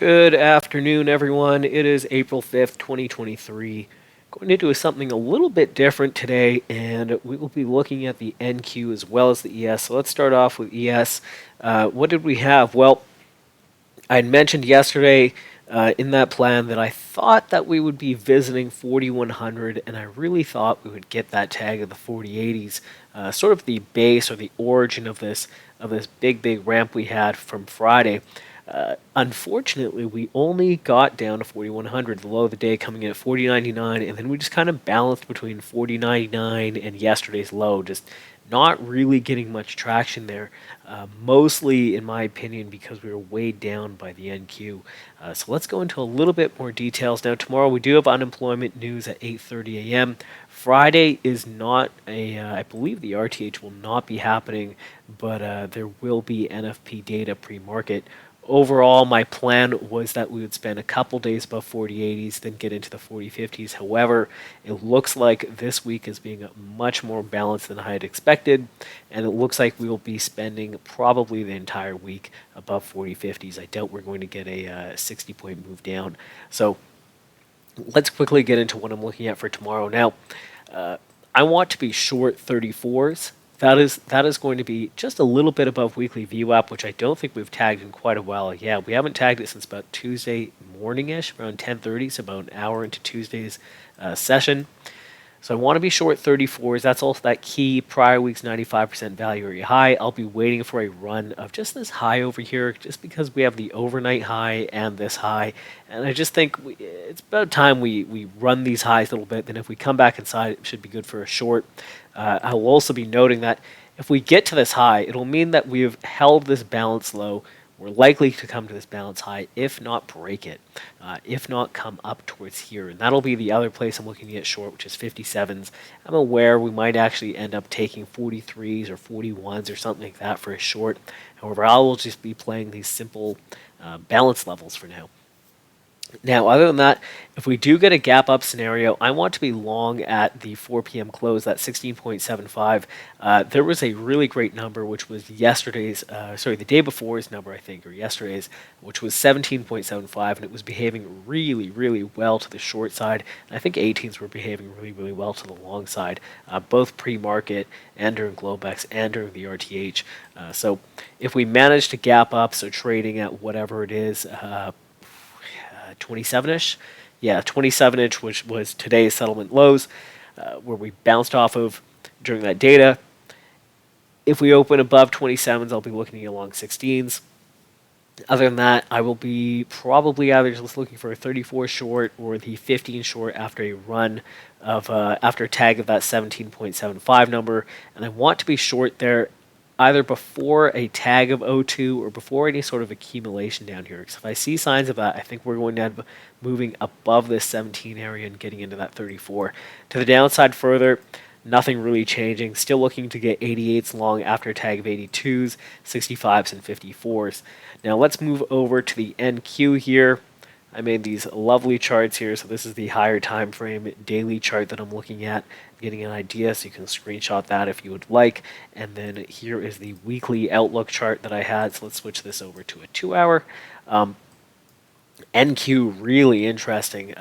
Good afternoon, everyone. It is April 5th, 2023. Going to do something a little bit different today, and we will be looking at the NQ as well as the ES. So let's start off with ES. What did we have? Well, I had mentioned yesterday in that plan that I thought that we would be visiting 4100, and I really thought we would get that tag of the 4080s, sort of the base or the origin of this big ramp we had from Friday. Unfortunately, we only got down to 4100, the low of the day coming in at 4099, and then we just kind of balanced between 4099 and yesterday's low, just not really getting much traction there. Mostly, in my opinion, because we were weighed down by the NQ. So let's go into a little bit more details. Now, tomorrow we do have unemployment news at 8:30 a.m. Friday is not I believe the RTH will not be happening, but there will be NFP data pre-market. Overall, my plan was that we would spend a couple days above 4080s, then get into the 4050s. However, it looks like this week is being much more balanced than I had expected, and it looks like we will be spending probably the entire week above 4050s. I doubt we're going to get a 60-point move down. So let's quickly get into what I'm looking at for tomorrow. Now, I want to be short 34s. That is going to be just a little bit above weekly VWAP, which I don't think we've tagged in quite a while. Yeah, we haven't tagged it since about Tuesday morning-ish, around 10:30, so about an hour into Tuesday's session. So I want to be short 34s. That's also that key prior week's 95% value area high. I'll be waiting for a run of just this high over here, just because we have the overnight high and this high. And I just think it's about time we run these highs a little bit. Then if we come back inside, it should be good for a short. I will also be noting that if we get to this high, it'll mean that we've held this balance low. We're likely to come to this balance high, if not break it, if not come up towards here. And that'll be the other place I'm looking at short, which is 57s. I'm aware we might actually end up taking 43s or 41s or something like that for a short. However, I will just be playing these simple balance levels for now. Now, other than that, if we do get a gap up scenario, I want to be long at the 4 p.m. close, that 16.75. There was a really great number, which was the day before's number, I think, or yesterday's, which was 17.75, and it was behaving really well to the short side. And I think 18s were behaving really well to the long side, both pre-market and during Globex and during the RTH. So if we manage to gap up, so trading at whatever it is, 27-ish. Yeah, 27-inch, which was today's settlement lows, where we bounced off of during that data. If we open above 27s, I'll be looking along 16s. Other than that, I will be probably either just looking for a 34 short or the 15 short after a run of after a tag of that 17.75 number, and I want to be short there either before a tag of O2 or before any sort of accumulation down here. Because if I see signs of that, I think we're going to end up moving above this 17 area and getting into that 34. To the downside further, nothing really changing. Still looking to get 88s long after a tag of 82s, 65s, and 54s. Now let's move over to the NQ here. I made these lovely charts here. So this is the higher time frame daily chart that I'm looking at, getting an idea, so you can screenshot that if you would like. And then here is the weekly outlook chart that I had. So let's switch this over to a 2-hour. NQ, really interesting,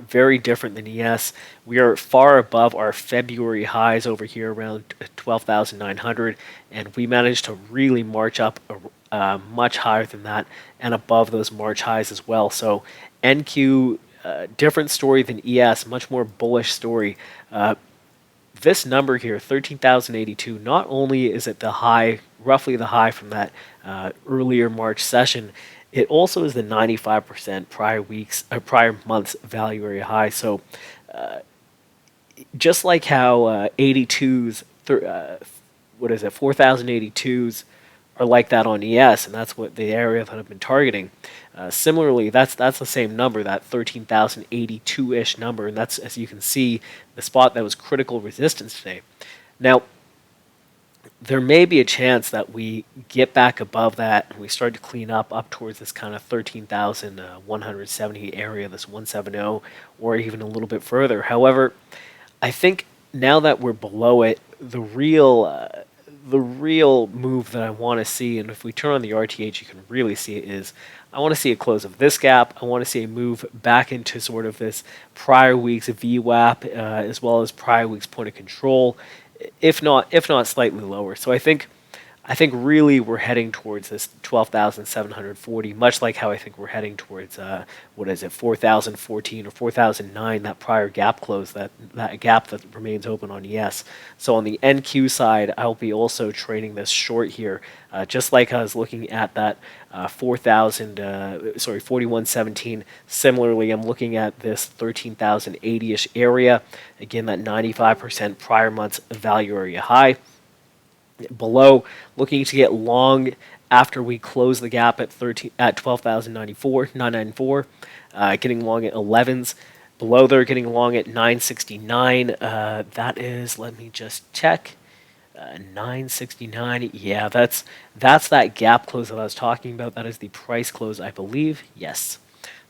very different than ES. We are far above our February highs over here around 12,900, and we managed to really march up much higher than that and above those March highs as well. So NQ, different story than ES, much more bullish story. This number here, 13,082, not only is it the high, roughly the high from that earlier March session, it also is the 95% prior month's value area high. So just like how 82s, 4,082s are like that on ES, and that's what the area that I've been targeting. Similarly, that's the same number, that 13,082-ish number, and that's, as you can see, the spot that was critical resistance today. Now, there may be a chance that we get back above that and we start to clean up towards this kind of 13,170 area, this 170, or even a little bit further. However, I think now that we're below it, the real the real move that I want to see, and if we turn on the RTH, you can really see it, is I want to see a close of this gap. I want to see a move back into sort of this prior week's VWAP, as well as prior week's point of control, if not slightly lower. So I think really we're heading towards this 12,740, much like how I think we're heading towards, 4,014 or 4,009, that prior gap close, that gap that remains open on ES. So on the NQ side, I'll be also trading this short here, just like I was looking at that 4117. Similarly, I'm looking at this 13,080-ish area. Again, that 95% prior month's value area high. Below, looking to get long after we close the gap at 12,094, getting long at 11s. Below there, getting long at 969. That is, let me just check. 969. Yeah, that's that gap close that I was talking about. That is the price close, I believe. Yes.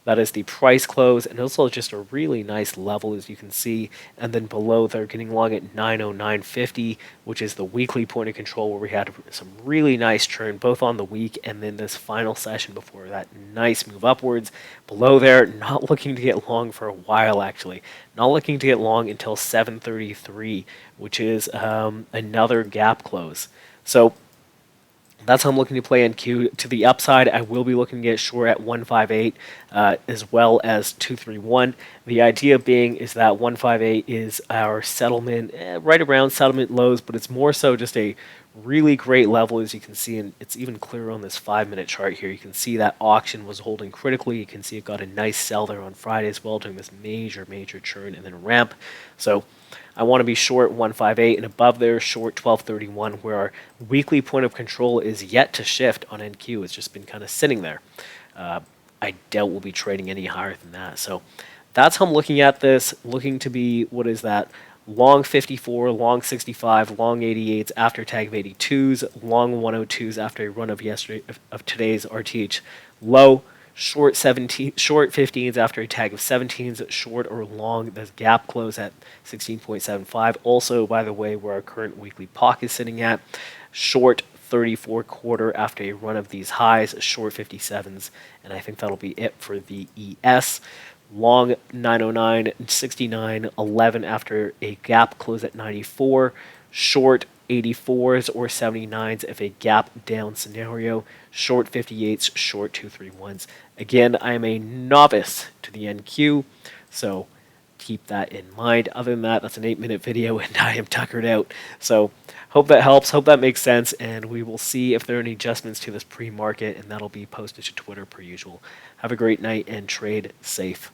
That is the price close, and also just a really nice level, as you can see. And then below, they're getting long at 909.50, which is the weekly point of control, where we had some really nice churn, both on the week and then this final session before that nice move upwards. Below there, not looking to get long for a while, actually. Not looking to get long until 733, which is another gap close. So that's how I'm looking to play NQ. To the upside, I will be looking to get short at 158, as well as 231. The idea being is that 158 is our settlement, right around settlement lows, but it's more so just a really great level, as you can see, and it's even clearer on this 5-minute chart here. You can see that auction was holding critically. You can see it got a nice sell there on Friday as well, during this major churn and then ramp. So I want to be short 158, and above there short 1231, where our weekly point of control is yet to shift on NQ. It's just been kind of sitting there. I doubt we'll be trading any higher than that. So that's how I'm looking at this. Looking to be, what is that? Long 54, long 65, long 88s after tag of 82s, long 102s after a run of today's RTH low. Short 15s after a tag of 17s, short or long the gap close at 16.75. Also, by the way, where our current weekly pocket is sitting at. Short 34 quarter after a run of these highs, short 57s, and I think that'll be it for the ES. Long 909, 69, 11 after a gap close at 94. Short 84s or 79s if a gap down scenario. Short 58s, short 231s. Again, I am a novice to the NQ, so keep that in mind. Other than that, that's an 8-minute video, and I am tuckered out. So hope that helps. Hope that makes sense, and we will see if there are any adjustments to this pre-market, and that'll be posted to Twitter per usual. Have a great night and trade safe.